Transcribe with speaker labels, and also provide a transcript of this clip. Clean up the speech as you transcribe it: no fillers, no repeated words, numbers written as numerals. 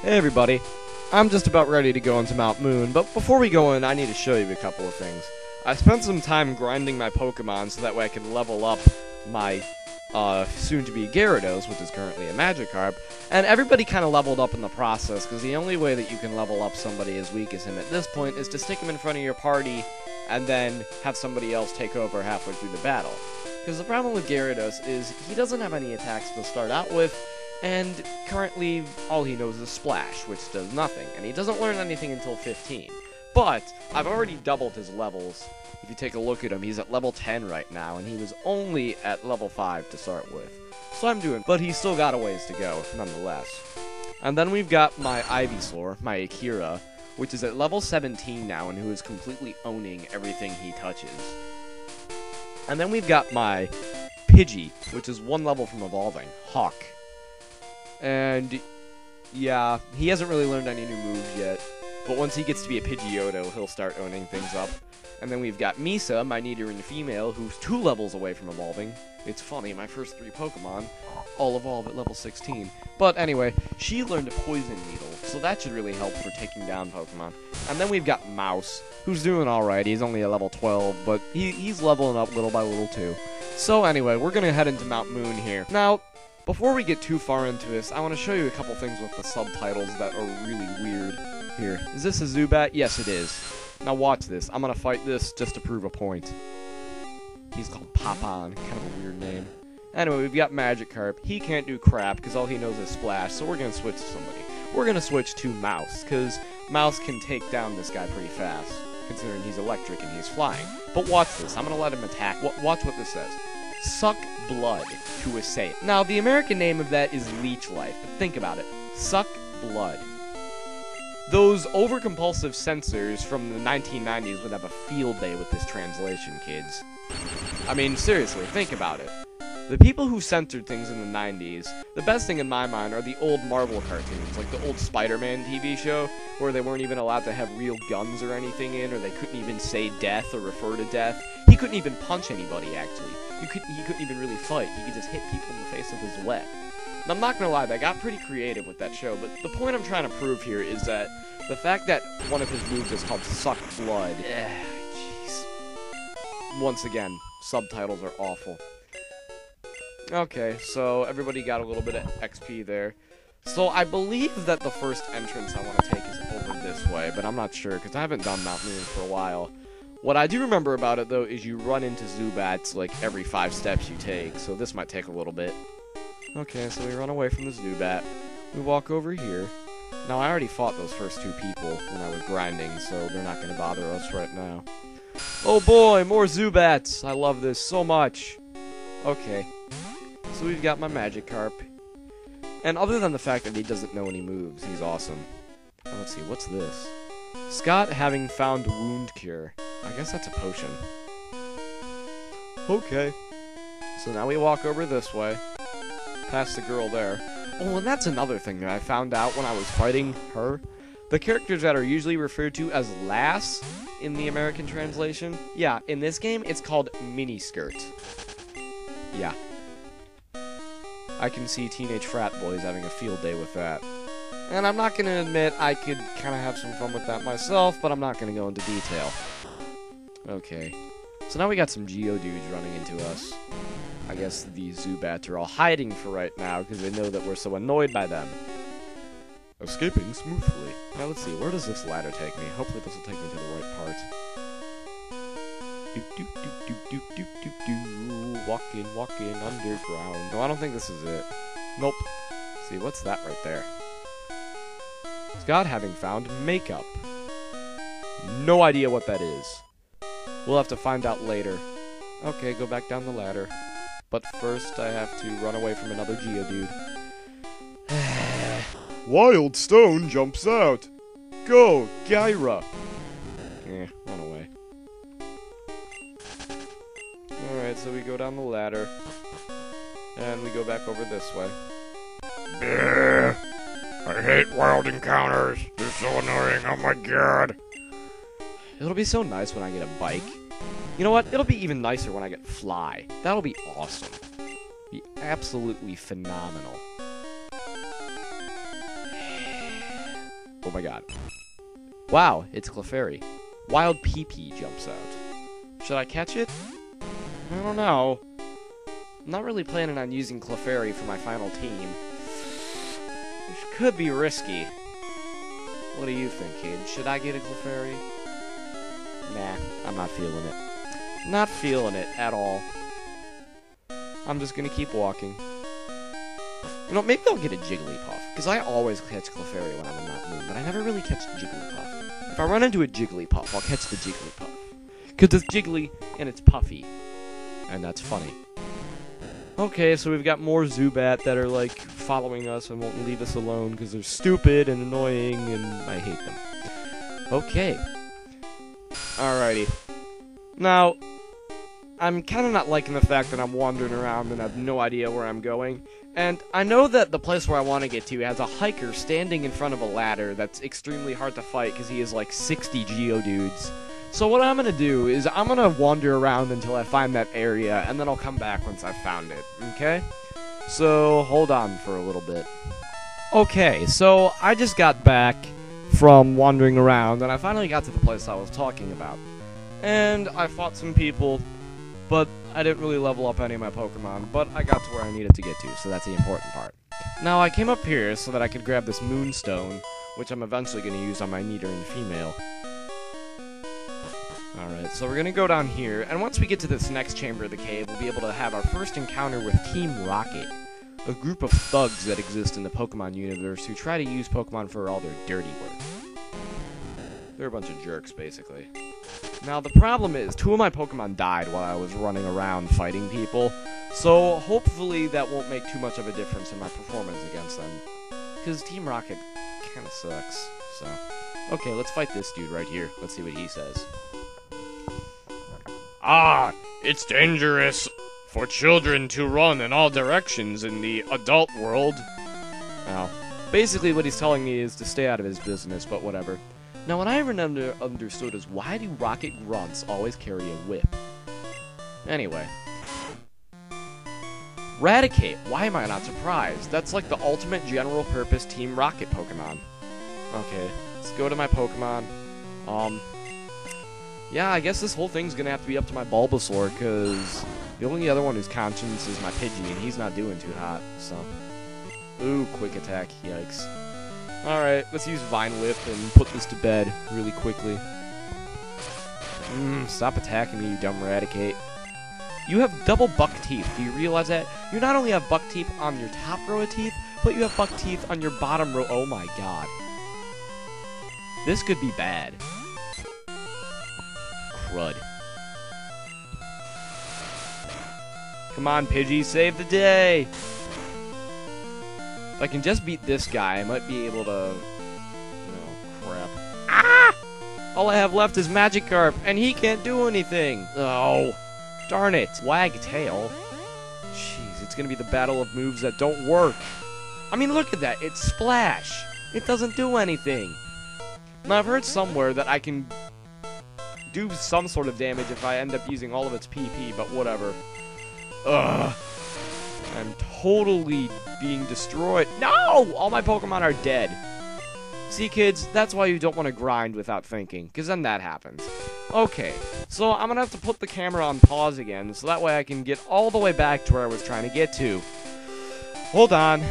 Speaker 1: Hey everybody, I'm just about ready to go into Mount Moon, but before we go in, I need to show you a couple of things. I spent some time grinding my Pokemon so that way I could level up my soon-to-be Gyarados, which is currently a Magikarp, and everybody kind of leveled up in the process, because the only way that you can level up somebody as weak as him at this point is to stick him in front of your party, and then have somebody else take over halfway through the battle. Because the problem with Gyarados is he doesn't have any attacks to start out with, and currently all he knows is Splash, which does nothing, and he doesn't learn anything until 15. But I've already doubled his levels. If you take a look at him, he's at level 10 right now, and he was only at level 5 to start with. So I'm doing, but he's still got a ways to go, nonetheless. And then we've got my Ivysaur, my Akira, which is at level 17 now, and who is completely owning everything he touches. And then we've got my Pidgey, which is one level from evolving, Hawk. And, yeah, he hasn't really learned any new moves yet, but once he gets to be a Pidgeotto, he'll start owning things up. And then we've got Misa, my Nidoran female, who's 2 levels away from evolving. It's funny, my first 3 Pokemon all evolve at level 16. But anyway, she learned a Poison Needle, so that should really help for taking down Pokemon. And then we've got Mouse, who's doing alright. He's only at level 12, but he's leveling up little by little too. So anyway, we're gonna head into Mount Moon here. Now, before we get too far into this, I want to show you a couple things with the subtitles that are really weird. Here, is this a Zubat? Yes, it is. Now watch this. I'm going to fight this just to prove a point. He's called Papon, kind of a weird name. Anyway, we've got Magikarp. He can't do crap because all he knows is Splash, so we're going to switch to somebody. We're going to switch to Mouse, because Mouse can take down this guy pretty fast, considering he's electric and he's flying. But watch this. I'm going to let him attack. Watch what this says. Suck blood to assay it. Now, the American name of that is Leech Life, but think about it. Suck blood. Those over-compulsive censors from the 1990s would have a field day with this translation, kids. I mean, seriously, think about it. The people who censored things in the 90s, the best thing in my mind are the old Marvel cartoons, like the old Spider-Man TV show, where they weren't even allowed to have real guns or anything in, or they couldn't even say death or refer to death. He couldn't even punch anybody, actually. He couldn't even really fight. He could just hit people in the face with his web. And I'm not gonna lie, they got pretty creative with that show, but the point I'm trying to prove here is that the fact that one of his moves is called Suck Blood, jeez. Once again, subtitles are awful. Okay, so everybody got a little bit of XP there. So I believe that the first entrance I want to take is over this way, but I'm not sure, because I haven't done Mount Moon for a while. What I do remember about it, though, is you run into Zubats, like, every 5 steps you take, so this might take a little bit. Okay, so we run away from the Zubat. We walk over here. Now, I already fought those first 2 people when I was grinding, so they're not going to bother us right now. Oh boy, more Zubats! I love this so much. Okay, so we've got my Magikarp. And other than the fact that he doesn't know any moves, he's awesome. Now, let's see, what's this? Scott having found Wound Cure. I guess that's a potion. Okay. So now we walk over this way. Past the girl there. Oh, and that's another thing that I found out when I was fighting her. The characters that are usually referred to as lass in the American translation. Yeah, in this game, it's called miniskirt. Yeah. I can see teenage frat boys having a field day with that. And I'm not going to admit I could kind of have some fun with that myself, but I'm not going to go into detail. Okay. So now we got some Geodudes running into us. I guess the Zubats are all hiding for right now because they know that we're so annoyed by them. Escaping smoothly. Now let's see, where does this ladder take me? Hopefully this will take me to the right part. Walking underground. No, I don't think this is it. Nope. Let's see, what's that right there? Scott having found makeup. No idea what that is. We'll have to find out later. Okay, go back down the ladder. But first, I have to run away from another Geodude. Wild Stone jumps out! Go, Gyra! Run away. Alright, so we go down the ladder. And we go back over this way.
Speaker 2: I hate wild encounters. They're so annoying, oh my god.
Speaker 1: It'll be so nice when I get a bike. You know what? It'll be even nicer when I get Fly. That'll be awesome. Be absolutely phenomenal. Oh my god. Wow, it's Clefairy. Wild Pee-Pee jumps out. Should I catch it? I don't know. I'm not really planning on using Clefairy for my final team. This could be risky. What do you think, kid? Should I get a Clefairy? Nah, I'm not feeling it. Not feeling it at all. I'm just gonna keep walking. You know, maybe I'll get a Jigglypuff, because I always catch Clefairy when I'm in Mount Moon, but I never really catch the Jigglypuff. If I run into a Jigglypuff, I'll catch the Jigglypuff. Because it's jiggly, and it's puffy. And that's funny. Okay, so we've got more Zubat that are, like, following us and won't leave us alone because they're stupid and annoying, and I hate them. Okay. Alrighty. Now, I'm kind of not liking the fact that I'm wandering around and I have no idea where I'm going. And I know that the place where I want to get to has a hiker standing in front of a ladder that's extremely hard to fight because he has like 60 Geodudes. So what I'm going to do is I'm going to wander around until I find that area, and then I'll come back once I've found it, okay? So hold on for a little bit. Okay, so I just got back from wandering around, and I finally got to the place I was talking about. And I fought some people, but I didn't really level up any of my Pokemon, but I got to where I needed to get to, so that's the important part. Now, I came up here so that I could grab this Moonstone, which I'm eventually going to use on my Nidoran female. Alright, so we're going to go down here, and once we get to this next chamber of the cave, we'll be able to have our first encounter with Team Rocket, a group of thugs that exist in the Pokemon universe who try to use Pokemon for all their dirty work. They're a bunch of jerks, basically. Now, the problem is, 2 of my Pokemon died while I was running around fighting people, so hopefully that won't make too much of a difference in my performance against them, because Team Rocket kind of sucks, so... Okay, let's fight this dude right here. Let's see what he says.
Speaker 2: Ah, it's dangerous for children to run in all directions in the adult world.
Speaker 1: Now, basically what he's telling me is to stay out of his business, but whatever. Now, what I never understood is why do Rocket Grunts always carry a whip? Anyway. Raticate, why am I not surprised? That's like the ultimate general-purpose Team Rocket Pokemon. Okay, let's go to my Pokemon. Yeah, I guess this whole thing's gonna have to be up to my Bulbasaur, because the only other one who's conscious is my Pidgey, and he's not doing too hot, so... Ooh, quick attack, yikes. Alright, let's use Vine Whip and put this to bed really quickly. Stop attacking me, you dumb Raticate. You have double buck teeth, do you realize that? You not only have buck teeth on your top row of teeth, but you have buck teeth on your bottom row. Oh my god. This could be bad. Crud. Come on, Pidgey, save the day! If I can just beat this guy, I might be able to... Oh, crap. Ah! All I have left is Magikarp, and he can't do anything! Oh, darn it. Wagtail? Jeez, it's gonna be the battle of moves that don't work. I mean, look at that, it's Splash! It doesn't do anything. Now, I've heard somewhere that I can do some sort of damage if I end up using all of its PP, but whatever. Ugh. I'm totally being destroyed. No! All my Pokemon are dead. See, kids, that's why you don't want to grind without thinking, because then that happens. Okay, so I'm going to have to put the camera on pause again, so that way I can get all the way back to where I was trying to get to. Hold on.